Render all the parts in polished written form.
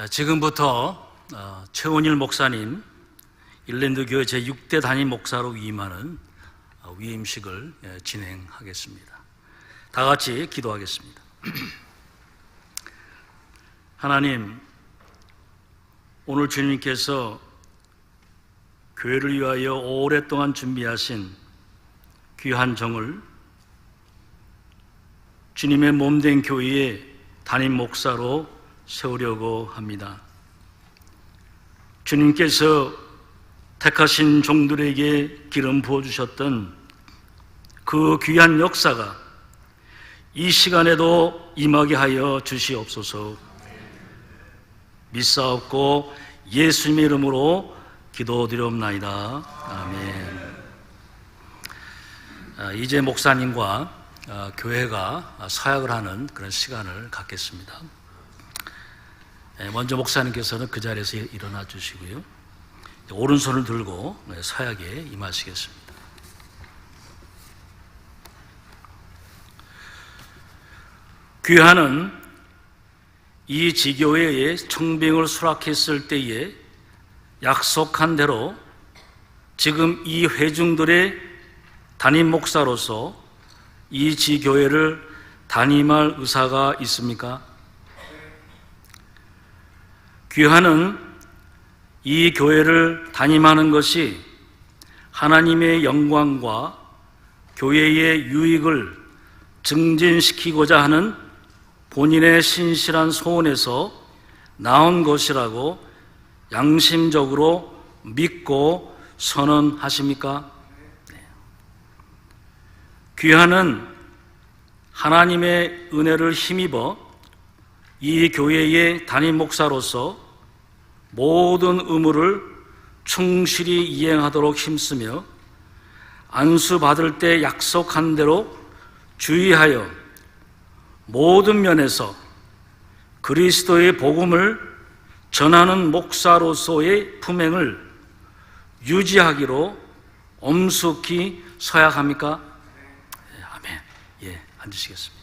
지금부터 최원일 목사님 일랜드 교회 제6대 담임 목사로 위임하는 위임식을 진행하겠습니다. 다 같이 기도하겠습니다. 하나님, 오늘 주님께서 교회를 위하여 오랫동안 준비하신 귀한 정을 주님의 몸된 교회의 담임 목사로 세우려고 합니다. 주님께서 택하신 종들에게 기름 부어주셨던 그 귀한 역사가 이 시간에도 임하게 하여 주시옵소서. 믿사옵고 예수님의 이름으로 기도드리옵나이다. 아멘. 이제 목사님과 교회가 서약을 하는 그런 시간을 갖겠습니다. 먼저 목사님께서는 그 자리에서 일어나 주시고요, 오른손을 들고 서약에 임하시겠습니다. 귀하는 이 지교회에 청빙을 수락했을 때에 약속한 대로 지금 이 회중들의 담임 목사로서 이 지교회를 담임할 의사가 있습니까? 귀하는 이 교회를 담임하는 것이 하나님의 영광과 교회의 유익을 증진시키고자 하는 본인의 신실한 소원에서 나온 것이라고 양심적으로 믿고 선언하십니까? 귀하는 하나님의 은혜를 힘입어 이 교회의 담임 목사로서 모든 의무를 충실히 이행하도록 힘쓰며 안수받을 때 약속한 대로 주의하여 모든 면에서 그리스도의 복음을 전하는 목사로서의 품행을 유지하기로 엄숙히 서약합니까? 아멘. 예, 앉으시겠습니다.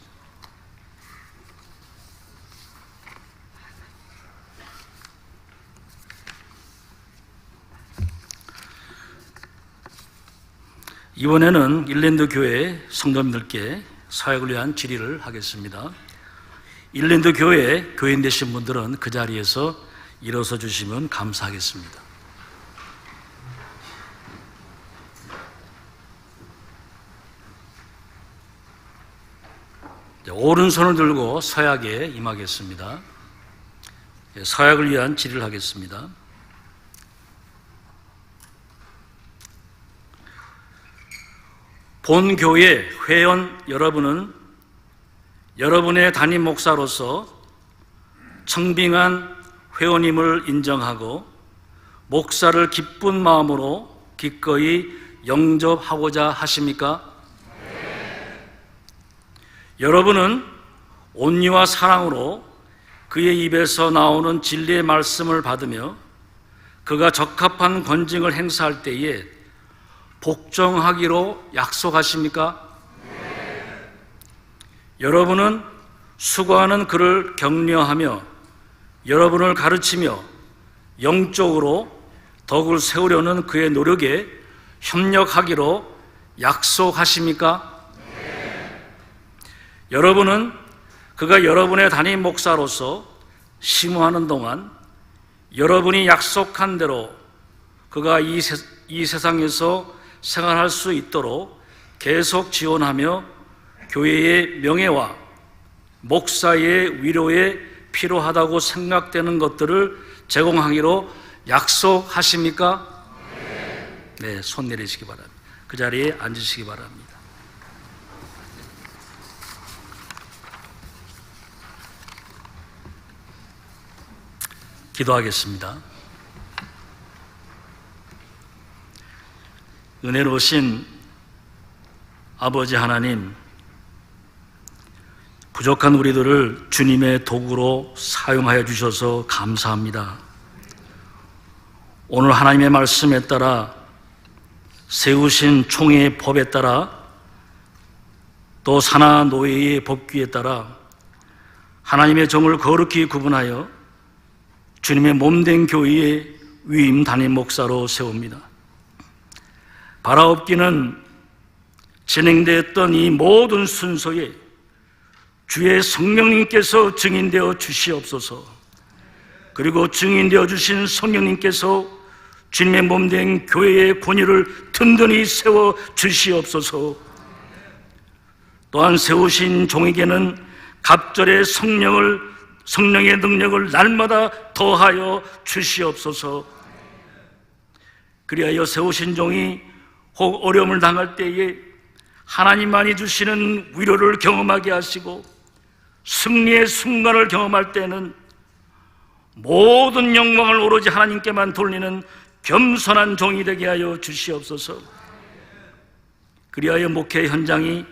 이번에는 일랜드 교회 성도님들께 서약을 위한 질의를 하겠습니다. 일랜드 교회 교인 되신 분들은 그 자리에서 일어서 주시면 감사하겠습니다. 오른손을 들고 서약에 임하겠습니다. 서약을 위한 질의를 하겠습니다. 본교회 회원 여러분은 여러분의 담임 목사로서 청빙한 회원임을 인정하고 목사를 기쁜 마음으로 기꺼이 영접하고자 하십니까? 네. 여러분은 온유와 사랑으로 그의 입에서 나오는 진리의 말씀을 받으며 그가 적합한 권징을 행사할 때에 복종하기로 약속하십니까? 네. 여러분은 수고하는 그를 격려하며 여러분을 가르치며 영적으로 덕을 세우려는 그의 노력에 협력하기로 약속하십니까? 네. 여러분은 그가 여러분의 담임 목사로서 심호하는 동안 여러분이 약속한 대로 그가 이 세상에서 생활할 수 있도록 계속 지원하며 교회의 명예와 목사의 위로에 필요하다고 생각되는 것들을 제공하기로 약속하십니까? 네, 손 내리시기 바랍니다. 그 자리에 앉으시기 바랍니다. 기도하겠습니다. 은혜로우신 아버지 하나님, 부족한 우리들을 주님의 도구로 사용하여 주셔서 감사합니다. 오늘 하나님의 말씀에 따라 세우신 총회의 법에 따라 또 산하 노예의 법규에 따라 하나님의 정을 거룩히 구분하여 주님의 몸된 교회의 위임 담임 목사로 세웁니다. 바라옵기는 진행되었던 이 모든 순서에 주의 성령님께서 증인되어 주시옵소서. 그리고 증인되어 주신 성령님께서 주님의 몸된 교회의 권위를 든든히 세워 주시옵소서. 또한 세우신 종에게는 갑절의 성령의 능력을 날마다 더하여 주시옵소서. 그리하여 세우신 종이 혹 어려움을 당할 때에 하나님만이 주시는 위로를 경험하게 하시고 승리의 순간을 경험할 때는 모든 영광을 오로지 하나님께만 돌리는 겸손한 종이 되게 하여 주시옵소서. 그리하여 목회 현장이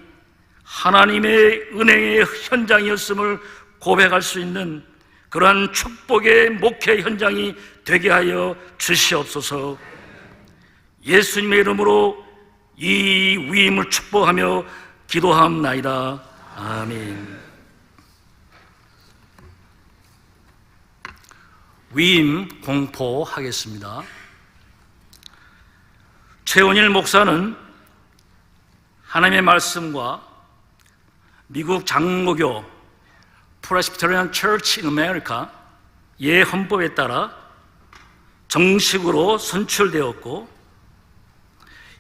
하나님의 은혜의 현장이었음을 고백할 수 있는 그러한 축복의 목회 현장이 되게 하여 주시옵소서. 예수님의 이름으로 이 위임을 축복하며 기도하옵나이다. 아멘. 위임 공포하겠습니다. 최원일 목사는 하나님의 말씀과 미국 장로교 Presbyterian Church in America의 헌법에 따라 정식으로 선출되었고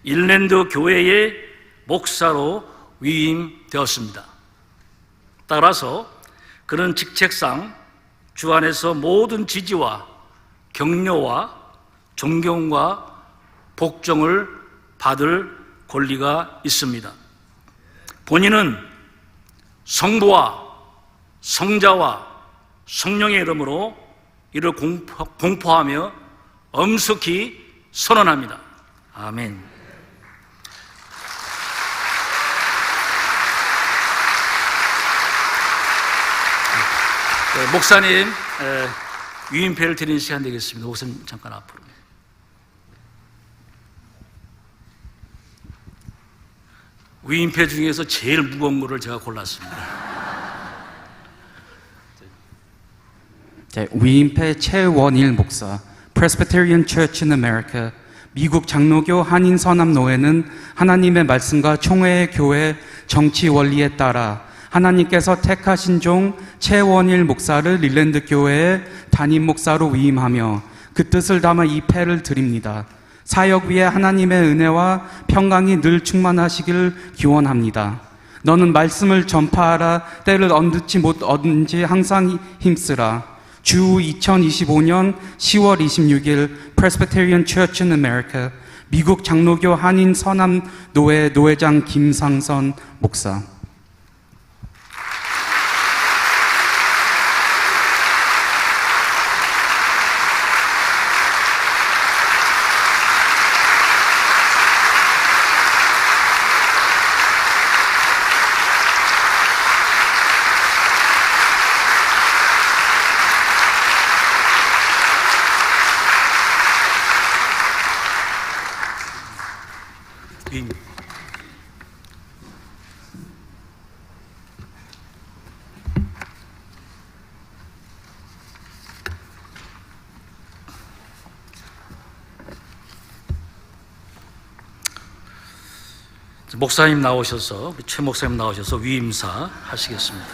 일랜드 교회의 목사로 위임되었습니다. 따라서 그는 직책상 주 안에서 모든 지지와 격려와 존경과 복종을 받을 권리가 있습니다. 본인은 성부와 성자와 성령의 이름으로 이를 공포하며 엄숙히 선언합니다. 아멘. 목사님 위임패를 드리는 시간 되겠습니다. 목사님 잠깐 앞으로. 위임패 중에서 제일 무거운 거를 제가 골랐습니다. 위임패 최원일 목사, Presbyterian Church in America, 미국 장로교 한인 선암노회는 하나님의 말씀과 총회의 교회 정치 원리에 따라 하나님께서 택하신 종 최원일 목사를 릴랜드 교회의 담임 목사로 위임하며 그 뜻을 담아 이 패를 드립니다. 사역 위에 하나님의 은혜와 평강이 늘 충만하시길 기원합니다. 너는 말씀을 전파하라. 때를 얻는지 못 얻는지 항상 힘쓰라. 주 2025년 10월 26일 Presbyterian Church in America, 미국 장로교 한인 선암노회 노회장 김상선 목사. 목사님 나오셔서, 우리 최 목사님 나오셔서 위임사 하시겠습니다.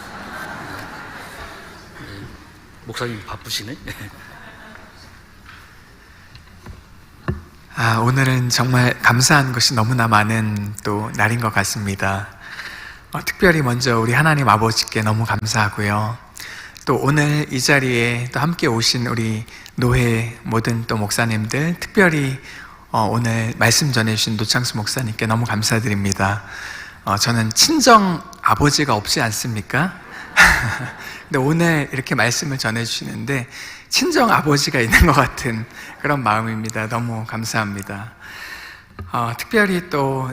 목사님 바쁘시네. 오늘은 정말 감사한 것이 너무나 많은 또 날인 것 같습니다. 특별히 먼저 우리 하나님 아버지께 너무 감사하고요. 또 오늘 이 자리에 또 함께 오신 우리 노회 모든 또 목사님들, 특별히 오늘 말씀 전해주신 노창수 목사님께 너무 감사드립니다. 저는 친정 아버지가 없지 않습니까? 근데 오늘 이렇게 말씀을 전해주시는데 친정 아버지가 있는 것 같은 그런 마음입니다. 너무 감사합니다. 특별히 또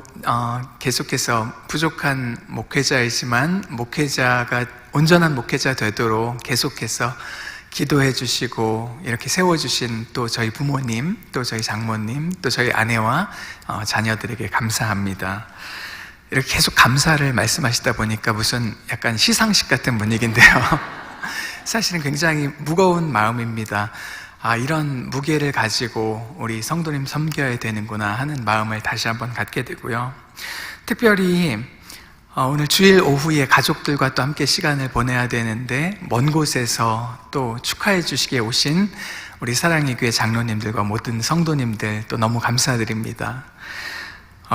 계속해서 부족한 목회자이지만 목회자가 온전한 목회자 되도록 계속해서 기도해 주시고 이렇게 세워주신 또 저희 부모님, 또 저희 장모님, 또 저희 아내와 자녀들에게 감사합니다. 이렇게 계속 감사를 말씀하시다 보니까 무슨 약간 시상식 같은 분위기인데요. 사실은 굉장히 무거운 마음입니다. 이런 무게를 가지고 우리 성도님 섬겨야 되는구나 하는 마음을 다시 한번 갖게 되고요. 특별히 오늘 주일 오후에 가족들과 또 함께 시간을 보내야 되는데 먼 곳에서 또 축하해 주시기에 오신 우리 사랑의 교회 장로님들과 모든 성도님들 또 너무 감사드립니다.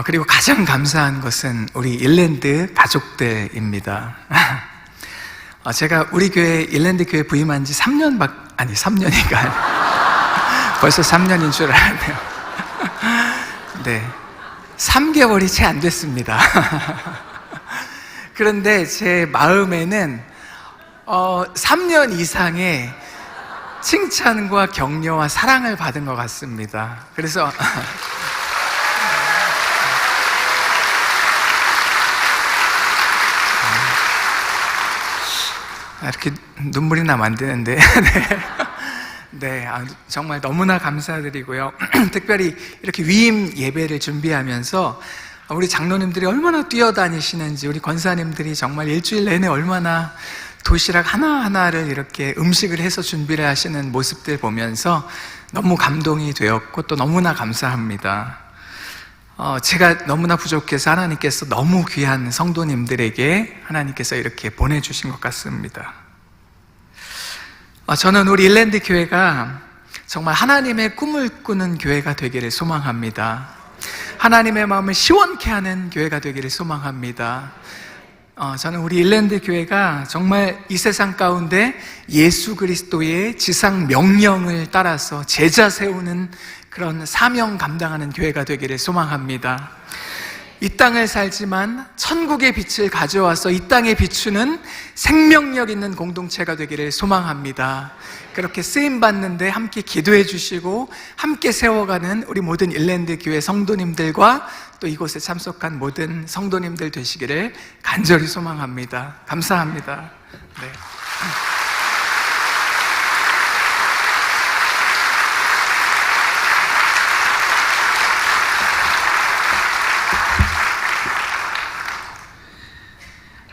그리고 가장 감사한 것은 우리 일랜드 가족들입니다. 제가 우리 교회 일랜드 교회 부임한 지 3년이니까 벌써 3년인 줄 알았네요. 네, 3개월이 채 안 됐습니다. 그런데 제 마음에는 3년 이상의 칭찬과 격려와 사랑을 받은 것 같습니다. 그래서 이렇게 눈물이 나면 안 되는데 네, 정말 너무나 감사드리고요. 특별히 이렇게 위임 예배를 준비하면서 우리 장로님들이 얼마나 뛰어다니시는지, 우리 권사님들이 정말 일주일 내내 얼마나 도시락 하나하나를 이렇게 음식을 해서 준비를 하시는 모습들 보면서 너무 감동이 되었고 또 너무나 감사합니다. 제가 너무나 부족해서 하나님께서 너무 귀한 성도님들에게 하나님께서 이렇게 보내주신 것 같습니다. 저는 우리 일랜드 교회가 정말 하나님의 꿈을 꾸는 교회가 되기를 소망합니다. 하나님의 마음을 시원케 하는 교회가 되기를 소망합니다. 저는 우리 일랜드 교회가 정말 이 세상 가운데 예수 그리스도의 지상 명령을 따라서 제자 세우는 그런 사명 감당하는 교회가 되기를 소망합니다. 이 땅을 살지만 천국의 빛을 가져와서 이 땅에 비추는 생명력 있는 공동체가 되기를 소망합니다. 그렇게 쓰임받는데 함께 기도해 주시고 함께 세워가는 우리 모든 일랜드 교회 성도님들과 또 이곳에 참석한 모든 성도님들 되시기를 간절히 소망합니다. 감사합니다. 네.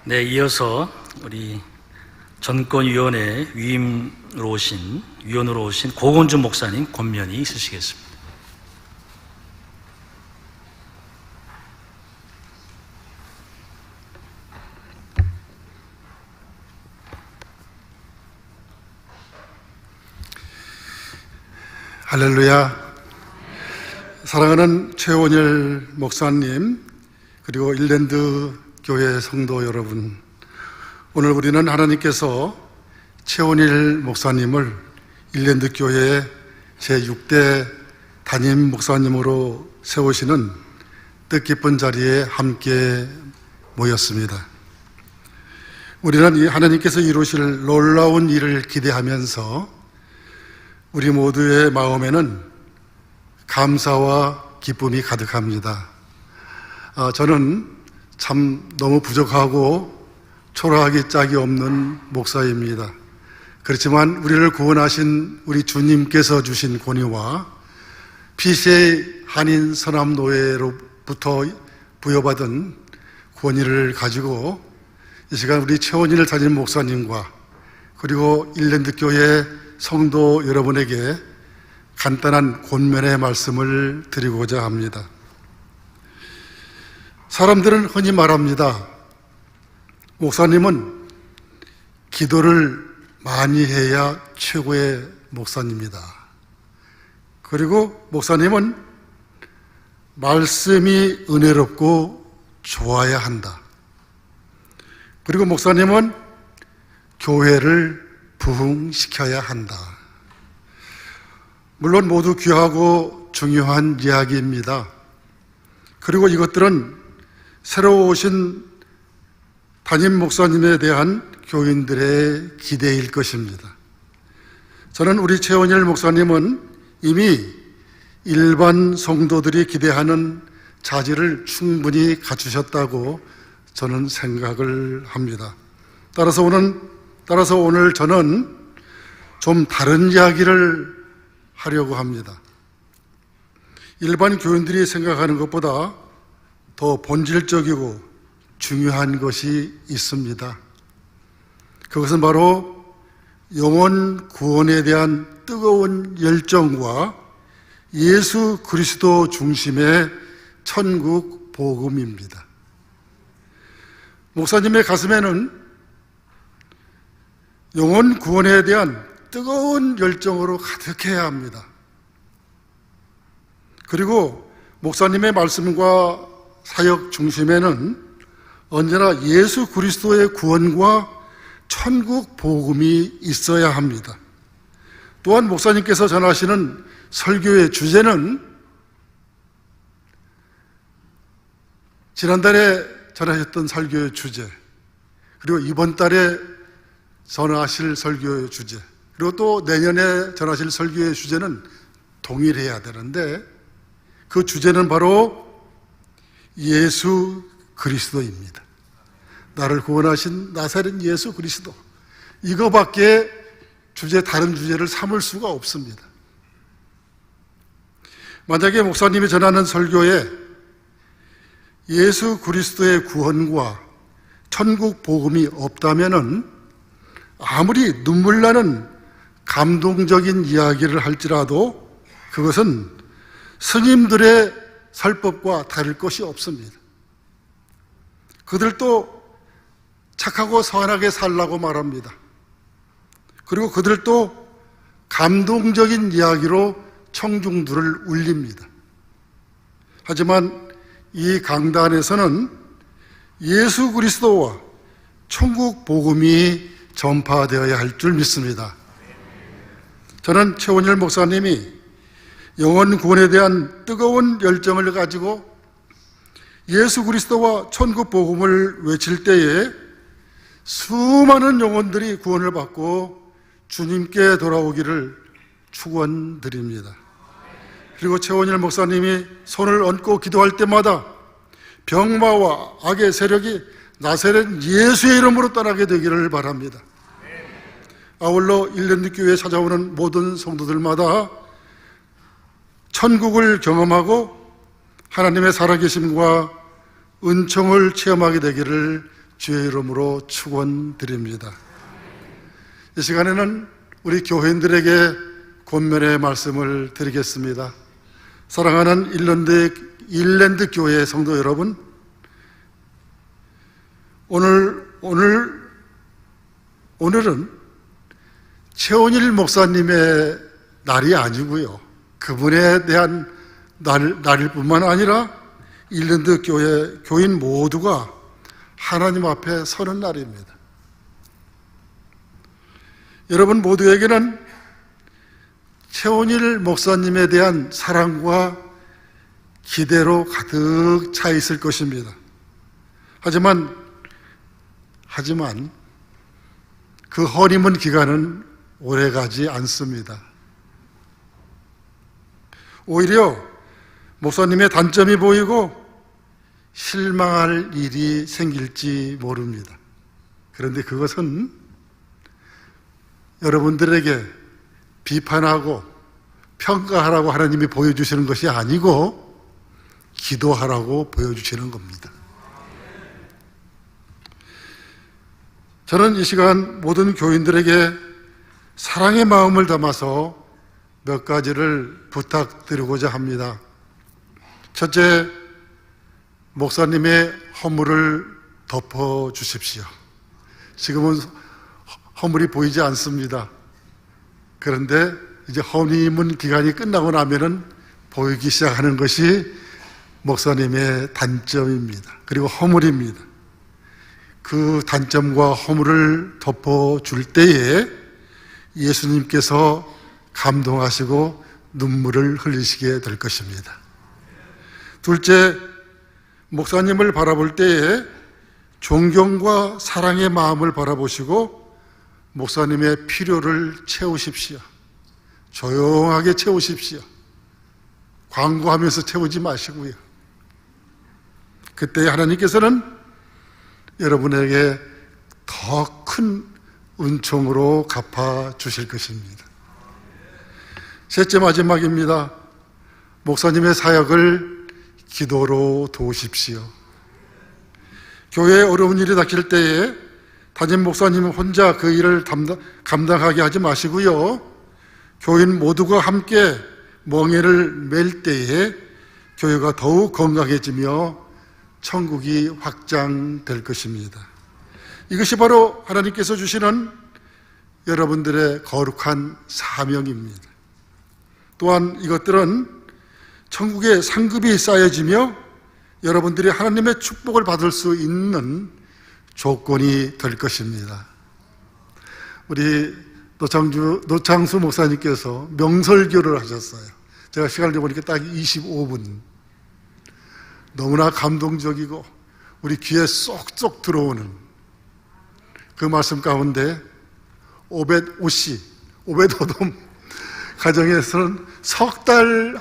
네, 이어서 우리 전권위원회 위원으로 오신 고건주 목사님 권면이 있으시겠습니다. 할렐루야. 사랑하는 최원일 목사님, 그리고 일랜드 교회 성도 여러분, 오늘 우리는 하나님께서 최원일 목사님을 일랜드 교회의 제6대 담임 목사님으로 세우시는 뜻깊은 자리에 함께 모였습니다. 우리는 이 하나님께서 이루실 놀라운 일을 기대하면서 우리 모두의 마음에는 감사와 기쁨이 가득합니다. 저는 참 너무 부족하고 초라하기 짝이 없는 목사입니다. 그렇지만 우리를 구원하신 우리 주님께서 주신 권위와 PCA 한인 선암노회로부터 부여받은 권위를 가지고 이 시간 우리 최원일 담임 목사님과 그리고 일랜드 교회 성도 여러분에게 간단한 권면의 말씀을 드리고자 합니다. 사람들은 흔히 말합니다. 목사님은 기도를 많이 해야 최고의 목사님이다. 그리고 목사님은 말씀이 은혜롭고 좋아야 한다. 그리고 목사님은 교회를 부흥시켜야 한다. 물론 모두 귀하고 중요한 이야기입니다. 그리고 이것들은 새로 오신 담임 목사님에 대한 교인들의 기대일 것입니다. 저는 우리 최원일 목사님은 이미 일반 성도들이 기대하는 자질을 충분히 갖추셨다고 저는 생각을 합니다. 따라서 오늘 저는 좀 다른 이야기를 하려고 합니다. 일반 교인들이 생각하는 것보다 더 본질적이고 중요한 것이 있습니다. 그것은 바로 영혼 구원에 대한 뜨거운 열정과 예수 그리스도 중심의 천국 복음입니다. 목사님의 가슴에는 영혼 구원에 대한 뜨거운 열정으로 가득해야 합니다. 그리고 목사님의 말씀과 사역 중심에는 언제나 예수 그리스도의 구원과 천국 복음이 있어야 합니다. 또한 목사님께서 전하시는 설교의 주제는 지난달에 전하셨던 설교의 주제, 그리고 이번 달에 전하실 설교의 주제, 그리고 또 내년에 전하실 설교의 주제는 동일해야 되는데 그 주제는 바로 예수 그리스도입니다. 나를 구원하신 나사렛 예수 그리스도, 이거밖에 다른 주제를 삼을 수가 없습니다. 만약에 목사님이 전하는 설교에 예수 그리스도의 구원과 천국 복음이 없다면은 아무리 눈물 나는 감동적인 이야기를 할지라도 그것은 스님들의 설법과 다를 것이 없습니다. 그들도 착하고 선하게 살라고 말합니다. 그리고 그들도 감동적인 이야기로 청중들을 울립니다. 하지만 이 강단에서는 예수 그리스도와 천국 복음이 전파되어야 할 줄 믿습니다. 저는 최원일 목사님이 영혼 구원에 대한 뜨거운 열정을 가지고 예수 그리스도와 천국 복음을 외칠 때에 수많은 영혼들이 구원을 받고 주님께 돌아오기를 축원드립니다. 그리고 최원일 목사님이 손을 얹고 기도할 때마다 병마와 악의 세력이 나사렛 예수의 이름으로 떠나게 되기를 바랍니다. 아울러 일랜드 교회에 찾아오는 모든 성도들마다 천국을 경험하고 하나님의 살아계심과 은총을 체험하게 되기를 주의 이름으로 축원드립니다. 이 시간에는 우리 교회인들에게 권면의 말씀을 드리겠습니다. 사랑하는 일랜드 교회 성도 여러분, 오늘은 최원일 목사님의 날이 아니고요, 그분에 대한 날일 뿐만 아니라 일랜드 교회 교인 모두가 하나님 앞에 서는 날입니다. 여러분 모두에게는 최원일 목사님에 대한 사랑과 기대로 가득 차 있을 것입니다. 하지만 그 허니문 기간은 오래가지 않습니다. 오히려 목사님의 단점이 보이고 실망할 일이 생길지 모릅니다. 그런데 그것은 여러분들에게 비판하고 평가하라고 하나님이 보여주시는 것이 아니고 기도하라고 보여주시는 겁니다. 저는 이 시간 모든 교인들에게 사랑의 마음을 담아서 몇 가지를 부탁드리고자 합니다. 첫째, 목사님의 허물을 덮어주십시오. 지금은 허물이 보이지 않습니다. 그런데 이제 허니문 기간이 끝나고 나면은 보이기 시작하는 것이 목사님의 단점입니다. 그리고 허물입니다. 그 단점과 허물을 덮어줄 때에 예수님께서 감동하시고 눈물을 흘리시게 될 것입니다. 둘째, 목사님을 바라볼 때에 존경과 사랑의 마음을 바라보시고 목사님의 필요를 채우십시오. 조용하게 채우십시오. 광고하면서 채우지 마시고요. 그때 하나님께서는 여러분에게 더 큰 은총으로 갚아주실 것입니다. 셋째, 마지막입니다. 목사님의 사역을 기도로 도우십시오. 교회에 어려운 일이 닥칠 때에 담임 목사님 혼자 그 일을 감당하게 하지 마시고요. 교인 모두가 함께 멍에를 맬 때에 교회가 더욱 건강해지며 천국이 확장될 것입니다. 이것이 바로 하나님께서 주시는 여러분들의 거룩한 사명입니다. 또한 이것들은 천국의 상급이 쌓여지며 여러분들이 하나님의 축복을 받을 수 있는 조건이 될 것입니다. 우리 노창수 목사님께서 명설교를 하셨어요. 제가 시간을 보니까 딱 25분. 너무나 감동적이고 우리 귀에 쏙쏙 들어오는 그 말씀 가운데 오벳 오돔 가정에서는 석 달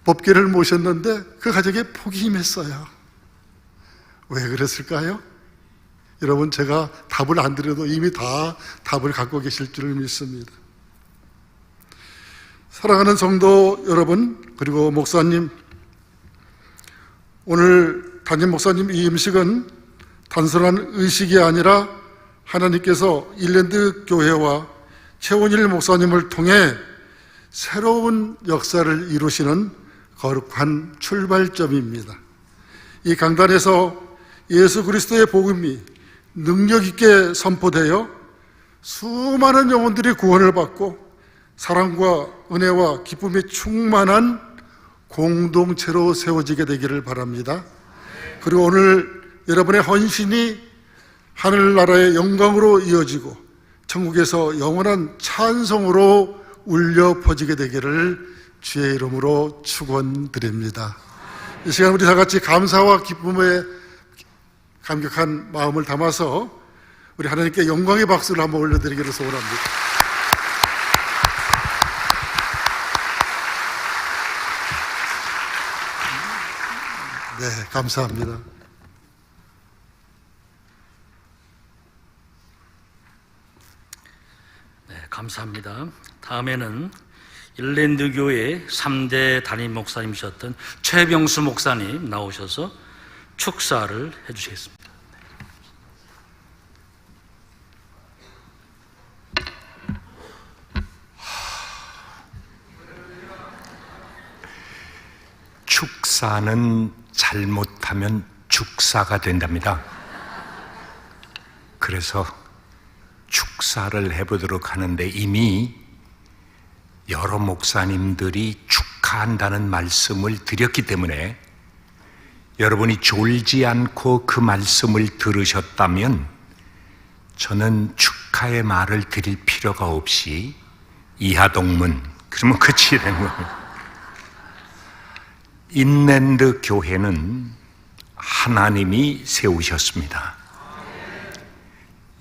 법궤를 모셨는데 그 가정에 복이 임했어요. 왜 그랬을까요? 여러분, 제가 답을 안 드려도 이미 다 답을 갖고 계실 줄 믿습니다. 사랑하는 성도 여러분, 그리고 목사님, 오늘 담임 목사님 이 음식은 단순한 의식이 아니라 하나님께서 일랜드 교회와 최원일 목사님을 통해 새로운 역사를 이루시는 거룩한 출발점입니다. 이 강단에서 예수 그리스도의 복음이 능력 있게 선포되어 수많은 영혼들이 구원을 받고 사랑과 은혜와 기쁨이 충만한 공동체로 세워지게 되기를 바랍니다. 그리고 오늘 여러분의 헌신이 하늘나라의 영광으로 이어지고 천국에서 영원한 찬송으로 울려 퍼지게 되기를 주의 이름으로 축원드립니다. 이 시간 우리 다 같이 감사와 기쁨에 감격한 마음을 담아서 우리 하나님께 영광의 박수를 한번 올려드리기를 소원합니다. 네, 감사합니다. 네, 감사합니다. 다음에는 일랜드 교회 3대 담임 목사님이셨던 최병수 목사님 나오셔서 축사를 해주시겠습니다. 축사는 잘못하면 죽사가 된답니다. 그래서 축사를 해보도록 하는데 이미 여러 목사님들이 축하한다는 말씀을 드렸기 때문에 여러분이 졸지 않고 그 말씀을 들으셨다면 저는 축하의 말을 드릴 필요가 없이 이하동문 그러면 끝이 되는 거예요. 인랜드 교회는 하나님이 세우셨습니다.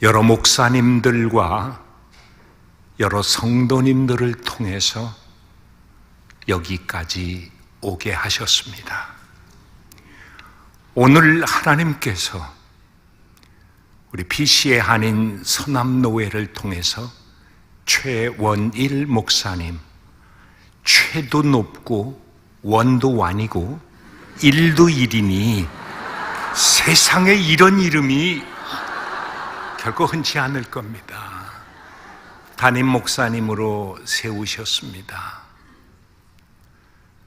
여러 목사님들과 여러 성도님들을 통해서 여기까지 오게 하셨습니다. 오늘 하나님께서 우리 PC의 한인 서남노회를 통해서 최원일 목사님, 최도 높고 원도 완이고 일도 일이니 세상에 이런 이름이 결코 흔치 않을 겁니다. 담임 목사님으로 세우셨습니다.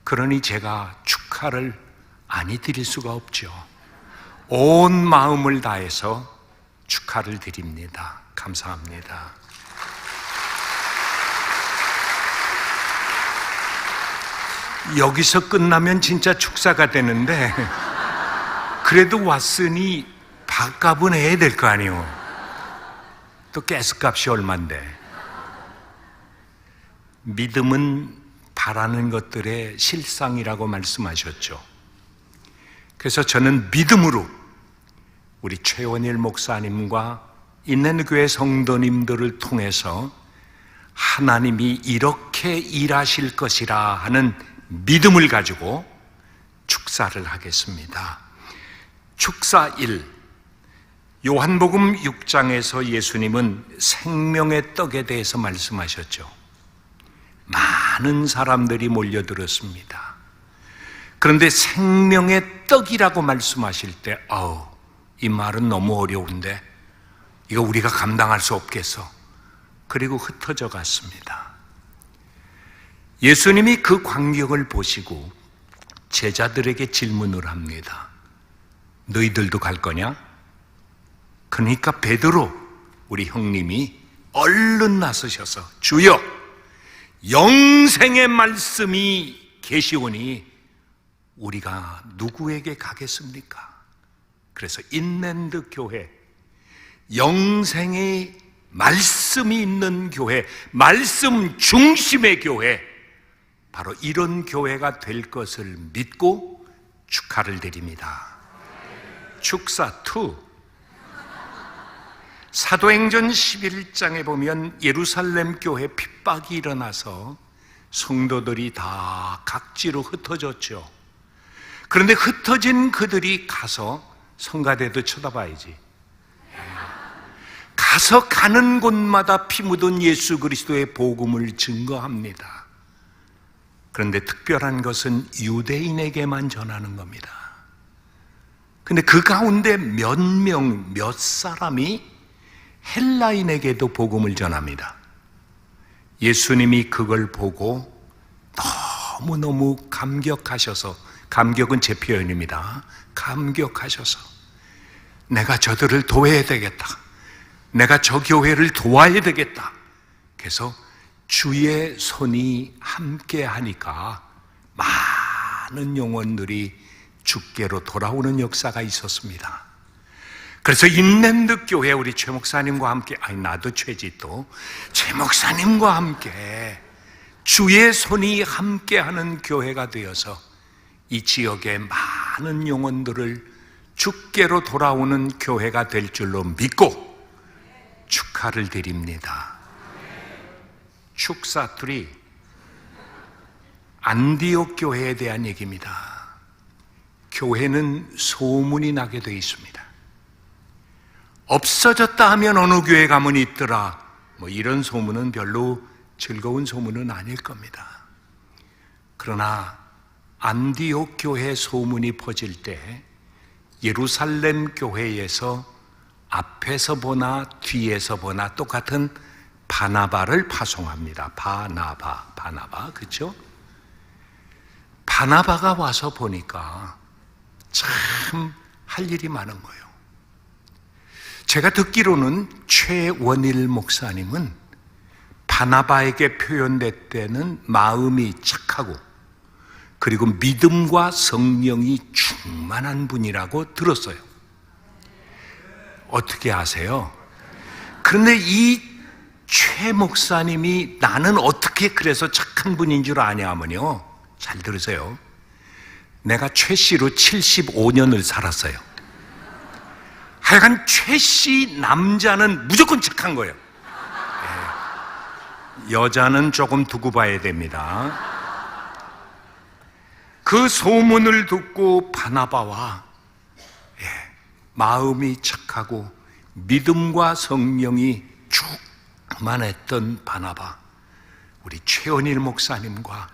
그러니 제가 축하를 아니 드릴 수가 없죠. 온 마음을 다해서 축하를 드립니다. 감사합니다. 여기서 끝나면 진짜 축사가 되는데 그래도 왔으니 밥값은 해야 될 거 아니에요. 또 가스값이 얼만데. 믿음은 바라는 것들의 실상이라고 말씀하셨죠. 그래서 저는 믿음으로 우리 최원일 목사님과 있는 교회 성도님들을 통해서 하나님이 이렇게 일하실 것이라 하는 믿음을 가지고 축사를 하겠습니다. 축사 1. 요한복음 6장에서 예수님은 생명의 떡에 대해서 말씀하셨죠. 많은 사람들이 몰려들었습니다. 그런데 생명의 떡이라고 말씀하실 때 이 말은 너무 어려운데 이거 우리가 감당할 수 없겠어. 그리고 흩어져 갔습니다. 예수님이 그 광경을 보시고 제자들에게 질문을 합니다. 너희들도 갈 거냐? 그러니까 베드로, 우리 형님이 얼른 나서셔서 주여, 영생의 말씀이 계시오니 우리가 누구에게 가겠습니까? 그래서 인랜드 교회, 영생의 말씀이 있는 교회, 말씀 중심의 교회, 바로 이런 교회가 될 것을 믿고 축하를 드립니다. 축사 2. 사도행전 11장에 보면 예루살렘 교회 핍박이 일어나서 성도들이 다 각지로 흩어졌죠. 그런데 흩어진 그들이 가서 성가대도 쳐다봐야지. 가서 가는 곳마다 피 묻은 예수 그리스도의 복음을 증거합니다. 그런데 특별한 것은 유대인에게만 전하는 겁니다. 근데 그 가운데 몇 사람이 헬라인에게도 복음을 전합니다. 예수님이 그걸 보고 너무너무 감격하셔서, 감격은 제 표현입니다. 감격하셔서 내가 저들을 도와야 되겠다. 내가 저 교회를 도와야 되겠다. 그래서 주의 손이 함께 하니까 많은 영혼들이 주께로 돌아오는 역사가 있었습니다. 그래서 인랜드 교회 우리 최 목사님과 함께, 나도 최지 또 최 목사님과 함께 주의 손이 함께하는 교회가 되어서 이 지역의 많은 영혼들을 주께로 돌아오는 교회가 될 줄로 믿고 축하를 드립니다. 축사 3. 안디옥 교회에 대한 얘기입니다. 교회는 소문이 나게 되어 있습니다. 없어졌다 하면 어느 교회 가면 있더라, 이런 소문은 별로 즐거운 소문은 아닐 겁니다. 그러나 안디옥 교회 소문이 퍼질 때 예루살렘 교회에서 앞에서 보나 뒤에서 보나 똑같은 바나바를 파송합니다. 바나바, 그렇죠? 바나바가 와서 보니까 참 할 일이 많은 거예요. 제가 듣기로는 최원일 목사님은 바나바에게 표현됐다는 마음이 착하고 그리고 믿음과 성령이 충만한 분이라고 들었어요. 어떻게 아세요? 그런데 이 최 목사님이 나는 어떻게 그래서 착한 분인 줄 아냐 하면요, 잘 들으세요. 내가 최 씨로 75년을 살았어요. 하여간 최 씨 남자는 무조건 착한 거예요. 여자는 조금 두고 봐야 됩니다. 그 소문을 듣고 바나바와 마음이 착하고 믿음과 성령이 충만했던 바나바, 우리 최원일 목사님과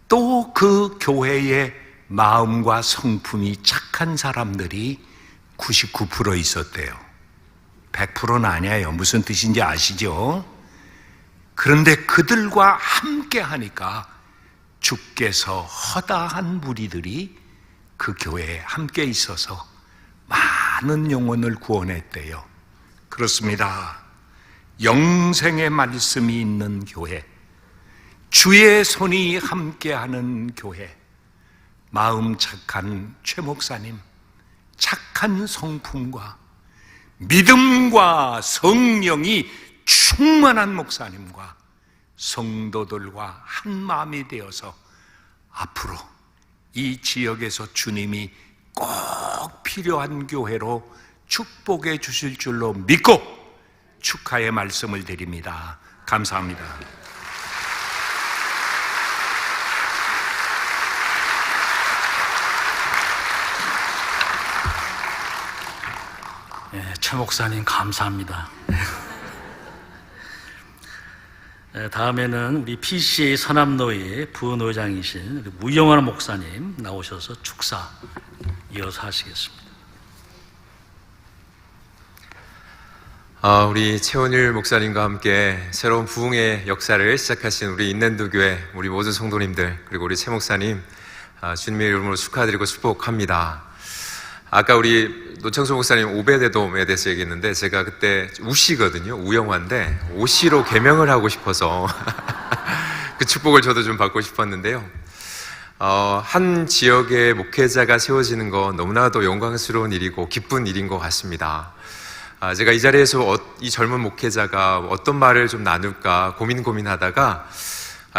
또 그 교회의 마음과 성품이 착한 사람들이 99% 있었대요. 100%는 아니에요. 무슨 뜻인지 아시죠? 그런데 그들과 함께 하니까 주께서 허다한 무리들이 그 교회에 함께 있어서 많은 영혼을 구원했대요. 그렇습니다. 영생의 말씀이 있는 교회, 주의 손이 함께하는 교회, 마음 착한 최 목사님, 착한 성품과 믿음과 성령이 충만한 목사님과 성도들과 한 마음이 되어서 앞으로 이 지역에서 주님이 꼭 필요한 교회로 축복해 주실 줄로 믿고 축하의 말씀을 드립니다. 감사합니다. 최 목사님 감사합니다. 다음에는 우리 PCA 서남노회 부노회장이신 무영환 목사님 나오셔서 축사 이어서 하시겠습니다. 우리 최원일 목사님과 함께 새로운 부흥의 역사를 시작하신 우리 인랜드 교회, 우리 모든 성도님들, 그리고 우리 최 목사님, 주님의 이름으로 축하드리고 축복합니다. 아까 우리 노창수 목사님 오베데돔에 대해서 얘기했는데, 제가 그때 우씨거든요. 우영화인데 오씨로 개명을 하고 싶어서 그 축복을 저도 좀 받고 싶었는데요. 한 지역의 목회자가 세워지는 건 너무나도 영광스러운 일이고 기쁜 일인 것 같습니다. 제가 이 자리에서 이 젊은 목회자가 어떤 말을 좀 나눌까 고민하다가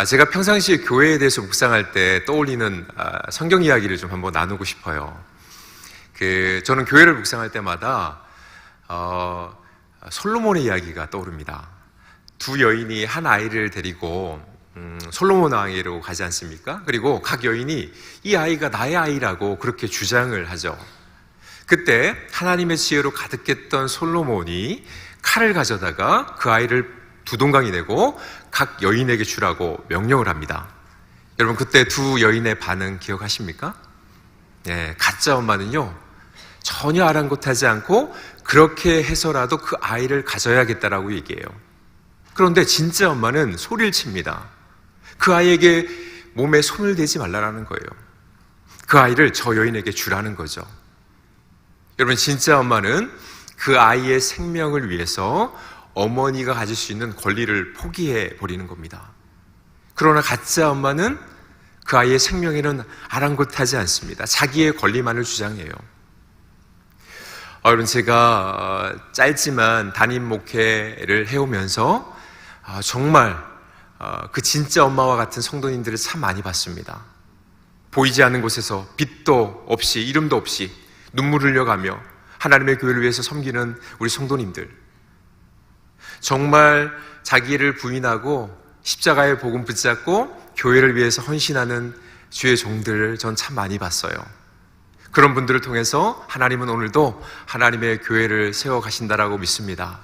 제가 평상시에 교회에 대해서 묵상할 때 떠올리는 성경 이야기를 좀 한번 나누고 싶어요. 저는 교회를 묵상할 때마다 솔로몬의 이야기가 떠오릅니다. 두 여인이 한 아이를 데리고 솔로몬 왕에게로 가지 않습니까? 그리고 각 여인이 이 아이가 나의 아이라고 그렇게 주장을 하죠. 그때 하나님의 지혜로 가득했던 솔로몬이 칼을 가져다가 그 아이를 두 동강이 내고 각 여인에게 주라고 명령을 합니다. 여러분, 그때 두 여인의 반응 기억하십니까? 네, 가짜 엄마는요, 전혀 아랑곳하지 않고 그렇게 해서라도 그 아이를 가져야겠다라고 얘기해요. 그런데 진짜 엄마는 소리를 칩니다. 그 아이에게 몸에 손을 대지 말라라는 거예요. 그 아이를 저 여인에게 주라는 거죠. 여러분, 진짜 엄마는 그 아이의 생명을 위해서 어머니가 가질 수 있는 권리를 포기해 버리는 겁니다. 그러나 가짜 엄마는 그 아이의 생명에는 아랑곳하지 않습니다. 자기의 권리만을 주장해요. 여러분, 제가 짧지만 담임 목회를 해오면서 정말 그 진짜 엄마와 같은 성도님들을 참 많이 봤습니다. 보이지 않는 곳에서 빛도 없이 이름도 없이 눈물을 흘려가며 하나님의 교회를 위해서 섬기는 우리 성도님들, 정말 자기를 부인하고 십자가의 복음 붙잡고 교회를 위해서 헌신하는 주의 종들을 전 참 많이 봤어요. 그런 분들을 통해서 하나님은 오늘도 하나님의 교회를 세워가신다라고 믿습니다.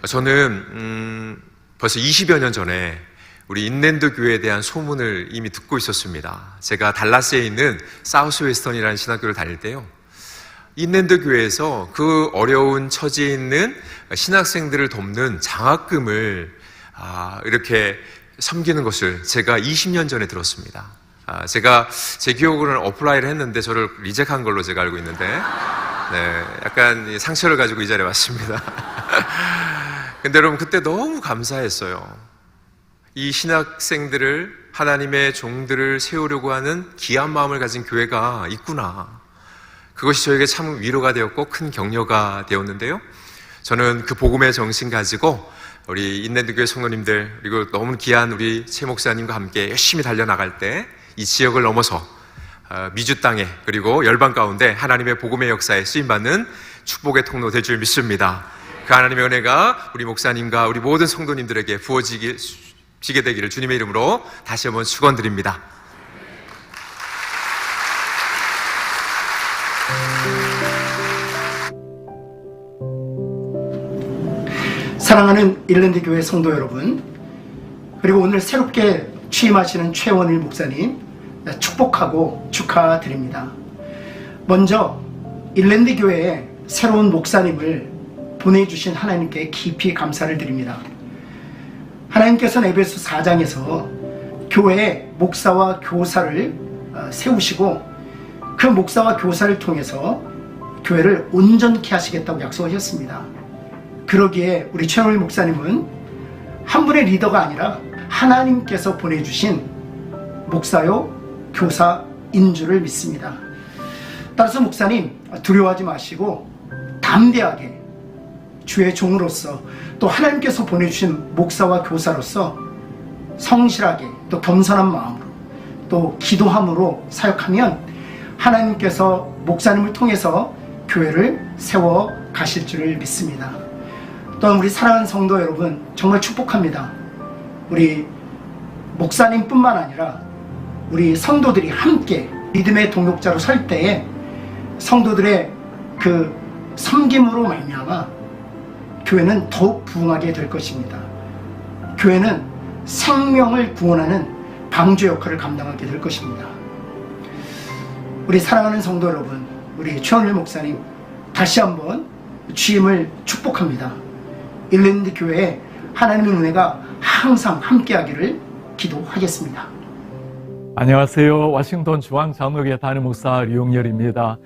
저는 벌써 20여 년 전에 우리 인랜드 교회에 대한 소문을 이미 듣고 있었습니다. 제가 달라스에 있는 사우스 웨스턴이라는 신학교를 다닐 때요, 인랜드 교회에서 그 어려운 처지에 있는 신학생들을 돕는 장학금을 이렇게 섬기는 것을 제가 20년 전에 들었습니다. 제가 제 기억으로는 어플라이를 했는데 저를 리젝한 걸로 제가 알고 있는데, 네, 약간 상처를 가지고 이 자리에 왔습니다. 근데 여러분, 그때 너무 감사했어요. 이 신학생들을, 하나님의 종들을 세우려고 하는 귀한 마음을 가진 교회가 있구나. 그것이 저에게 참 위로가 되었고 큰 격려가 되었는데요, 저는 그 복음의 정신 가지고 우리 인랜드 교회 성도님들, 그리고 너무 귀한 우리 최 목사님과 함께 열심히 달려나갈 때 이 지역을 넘어서 미주 땅에, 그리고 열방 가운데 하나님의 복음의 역사에 쓰임받는 축복의 통로 될 줄 믿습니다. 그 하나님의 은혜가 우리 목사님과 우리 모든 성도님들에게 부어지게 되기를 주님의 이름으로 다시 한번 축원드립니다. 사랑하는 일랜드 교회 성도 여러분, 그리고 오늘 새롭게 취임하시는 최원일 목사님 축복하고 축하드립니다. 먼저 일랜드 교회에 새로운 목사님을 보내주신 하나님께 깊이 감사를 드립니다. 하나님께서는 에베소 4장에서 교회에 목사와 교사를 세우시고 그 목사와 교사를 통해서 교회를 온전케 하시겠다고 약속하셨습니다. 그러기에 우리 최원일 목사님은 한 분의 리더가 아니라 하나님께서 보내주신 목사요 교사인 줄을 믿습니다. 따라서 목사님, 두려워하지 마시고 담대하게 주의 종으로서, 또 하나님께서 보내주신 목사와 교사로서 성실하게, 또 겸손한 마음으로, 또 기도함으로 사역하면 하나님께서 목사님을 통해서 교회를 세워 가실 줄을 믿습니다. 또한 우리 사랑하는 성도 여러분, 정말 축복합니다. 우리 목사님뿐만 아니라 우리 성도들이 함께 믿음의 동역자로 설 때에 성도들의 그 섬김으로 말미암아 교회는 더욱 부흥하게 될 것입니다. 교회는 생명을 구원하는 방주 역할을 감당하게 될 것입니다. 우리 사랑하는 성도 여러분, 우리 최원일 목사님 다시 한번 취임을 축복합니다. 일랜드 교회에 하나님의 은혜가 항상 함께하기를 기도하겠습니다. 안녕하세요. 워싱턴 중앙장로교회 담임 목사 류용열입니다.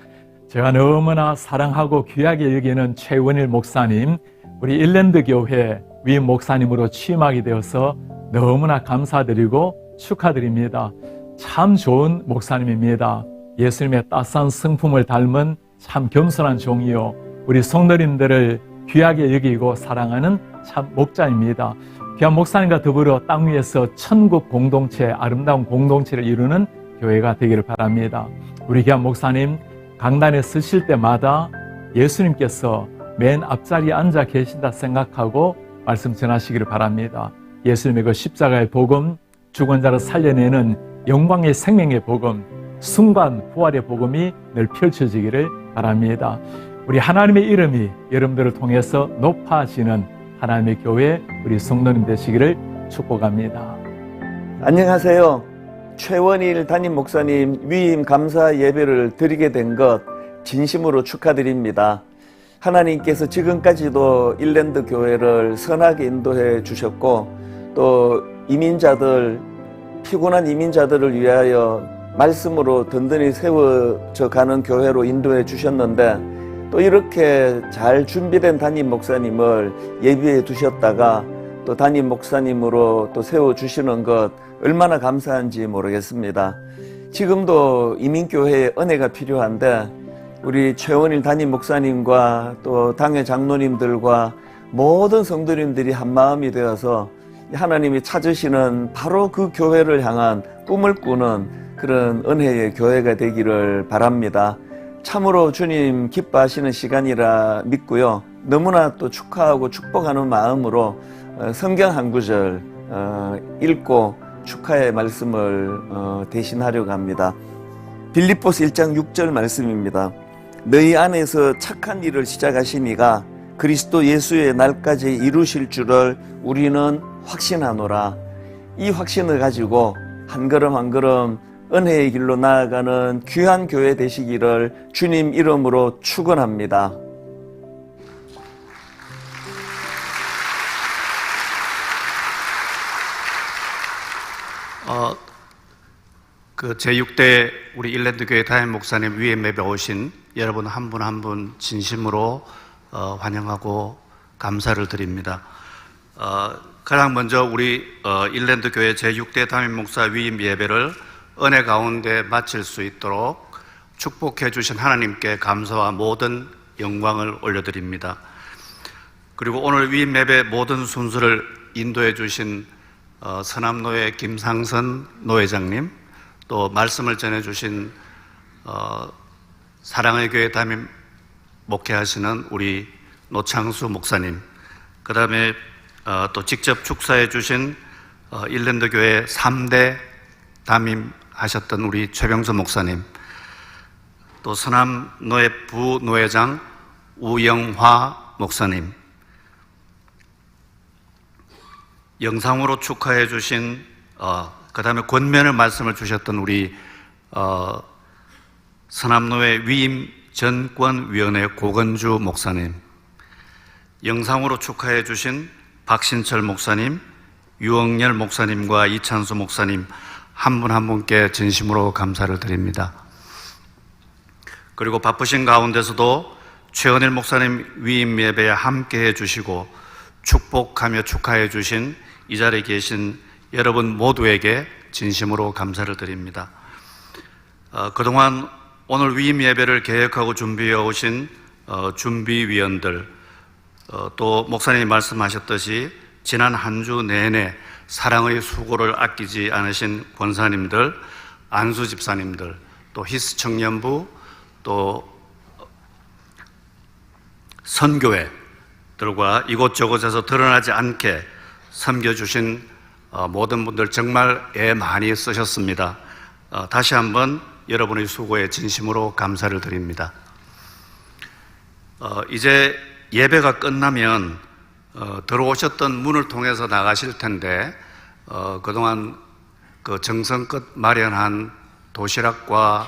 제가 너무나 사랑하고 귀하게 여기는 최원일 목사님, 우리 일랜드 교회 위임 목사님으로 취임하게 되어서 너무나 감사드리고 축하드립니다. 참 좋은 목사님입니다. 예수님의 따스한 성품을 닮은 참 겸손한 종이요, 우리 성도님들을 귀하게 여기고 사랑하는 참 목자입니다. 귀한 목사님과 더불어 땅 위에서 천국 공동체, 아름다운 공동체를 이루는 교회가 되기를 바랍니다. 우리 귀한 목사님 강단에 서실 때마다 예수님께서 맨 앞자리에 앉아 계신다 생각하고 말씀 전하시기를 바랍니다. 예수님의 그 십자가의 복음, 죽은 자를 살려내는 영광의 생명의 복음, 순간 부활의 복음이 늘 펼쳐지기를 바랍니다. 우리 하나님의 이름이 여러분들을 통해서 높아지는 하나님의 교회, 우리 성도님 되시기를 축복합니다. 안녕하세요. 최원일 담임 목사님 위임 감사 예배를 드리게 된 것 진심으로 축하드립니다. 하나님께서 지금까지도 일랜드 교회를 선하게 인도해 주셨고, 또 이민자들, 피곤한 이민자들을 위하여 말씀으로 든든히 세워져 가는 교회로 인도해 주셨는데, 또 이렇게 잘 준비된 담임 목사님을 예비해 두셨다가 또 담임 목사님으로 또 세워주시는 것 얼마나 감사한지 모르겠습니다. 지금도 이민교회에 은혜가 필요한데, 우리 최원일 담임 목사님과 또 당회 장로님들과 모든 성도님들이 한마음이 되어서 하나님이 찾으시는 바로 그 교회를 향한 꿈을 꾸는 그런 은혜의 교회가 되기를 바랍니다. 참으로 주님 기뻐하시는 시간이라 믿고요. 너무나 또 축하하고 축복하는 마음으로 성경 한 구절 읽고 축하의 말씀을 대신하려고 합니다. 빌립보서 1장 6절 말씀입니다. 너희 안에서 착한 일을 시작하시니가 그리스도 예수의 날까지 이루실 줄을 우리는 확신하노라. 이 확신을 가지고 한 걸음 한 걸음 은혜의 길로 나아가는 귀한 교회 되시기를 주님 이름으로 축원합니다. 그 제6대 우리 일랜드 교회 담임 목사님 위임 예배 오신 여러분 한 분 한 분 진심으로 환영하고 감사를 드립니다. 가장 먼저 우리 일랜드 교회 제6대 담임 목사 위임 예배를 은혜 가운데 마칠 수 있도록 축복해 주신 하나님께 감사와 모든 영광을 올려드립니다. 그리고 오늘 위임 예배 모든 순서를 인도해 주신 서남노회 김상선 노회장님, 또 말씀을 전해 주신 사랑의 교회 담임 목회하시는 우리 노창수 목사님, 그 다음에 또 직접 축사해 주신 일랜드 교회 3대 담임 하셨던 우리 최병선 목사님, 또 서남노회 부노회장 우영화 목사님, 영상으로 축하해 주신 그 다음에 권면의 말씀을 주셨던 우리 서남노회 위임 전권위원회 고건주 목사님, 영상으로 축하해 주신 박신철 목사님, 유억열 목사님과 이찬수 목사님 한 분 한 분께 진심으로 감사를 드립니다. 그리고 바쁘신 가운데서도 최원일 목사님 위임 예배에 함께 해주시고 축복하며 축하해 주신 이 자리에 계신 여러분 모두에게 진심으로 감사를 드립니다. 그동안 오늘 위임 예배를 계획하고 준비해 오신 준비위원들, 또 목사님이 말씀하셨듯이 지난 한 주 내내 사랑의 수고를 아끼지 않으신 권사님들, 안수 집사님들, 또 히스청년부, 또 선교회들과 이곳저곳에서 드러나지 않게 섬겨주신 모든 분들 정말 애 많이 쓰셨습니다. 다시 한번 여러분의 수고에 진심으로 감사를 드립니다. 이제 예배가 끝나면 들어오셨던 문을 통해서 나가실 텐데 그동안 그 정성껏 마련한 도시락과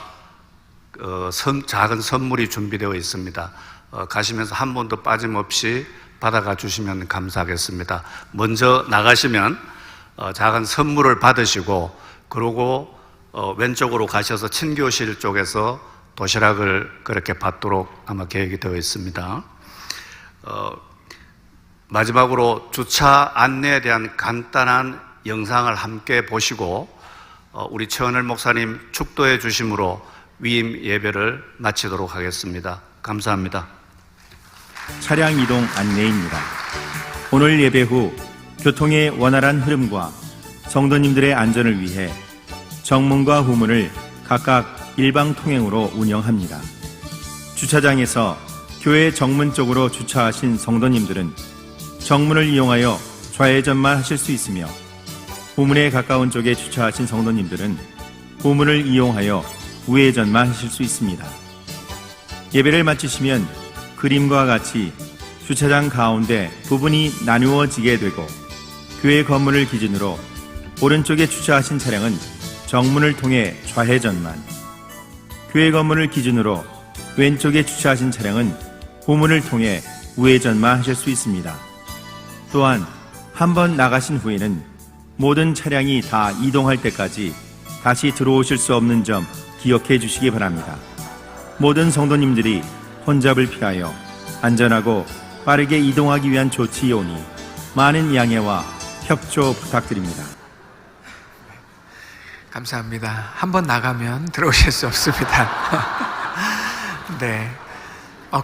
작은 선물이 준비되어 있습니다. 가시면서 한 번도 빠짐없이 받아가 주시면 감사하겠습니다. 먼저 나가시면 작은 선물을 받으시고, 그러고 왼쪽으로 가셔서 친교실 쪽에서 도시락을 그렇게 받도록 아마 계획이 되어 있습니다. 마지막으로 주차 안내에 대한 간단한 영상을 함께 보시고 우리 최원일 목사님 축도해 주심으로 위임 예배를 마치도록 하겠습니다. 감사합니다. 차량 이동 안내입니다. 오늘 예배 후 교통의 원활한 흐름과 성도님들의 안전을 위해 정문과 후문을 각각 일방 통행으로 운영합니다. 주차장에서 교회 정문 쪽으로 주차하신 성도님들은 정문을 이용하여 좌회전만 하실 수 있으며, 후문에 가까운 쪽에 주차하신 성도님들은 후문을 이용하여 우회전만 하실 수 있습니다. 예배를 마치시면 그림과 같이 주차장 가운데 부분이 나누어지게 되고, 교회 건물을 기준으로 오른쪽에 주차하신 차량은 정문을 통해 좌회전만, 교회 건물을 기준으로 왼쪽에 주차하신 차량은 후문을 통해 우회전만 하실 수 있습니다. 또한 한 번 나가신 후에는 모든 차량이 다 이동할 때까지 다시 들어오실 수 없는 점 기억해 주시기 바랍니다. 모든 성도님들이 혼잡을 피하여 안전하고 빠르게 이동하기 위한 조치이오니 많은 양해와 협조 부탁드립니다. 감사합니다. 한 번 나가면 들어오실 수 없습니다. 네.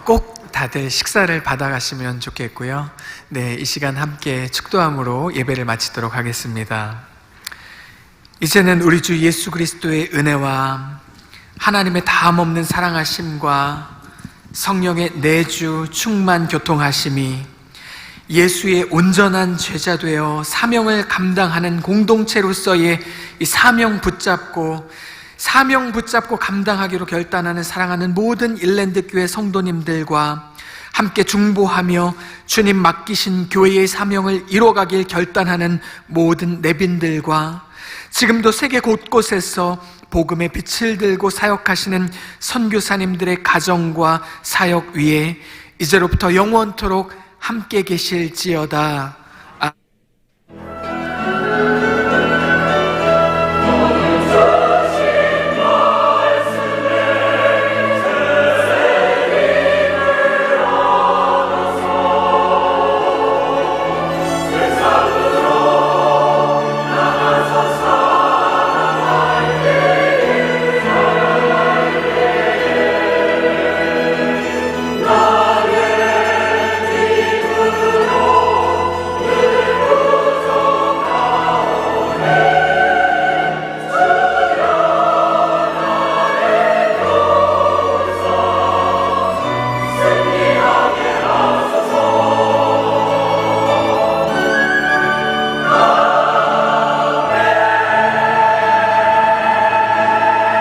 꼭 다들 식사를 받아가시면 좋겠고요. 네, 이 시간 함께 축도함으로 예배를 마치도록 하겠습니다. 이제는 우리 주 예수 그리스도의 은혜와 하나님의 다함없는 사랑하심과 성령의 내주 충만 교통하심이 예수의 온전한 제자 되어 사명을 감당하는 공동체로서의 이 사명 붙잡고 감당하기로 결단하는 사랑하는 모든 일랜드 교회 성도님들과 함께 중보하며 주님 맡기신 교회의 사명을 이뤄가길 결단하는 모든 내빈들과 지금도 세계 곳곳에서 복음의 빛을 들고 사역하시는 선교사님들의 가정과 사역 위에 이제로부터 영원토록 함께 계실지어다.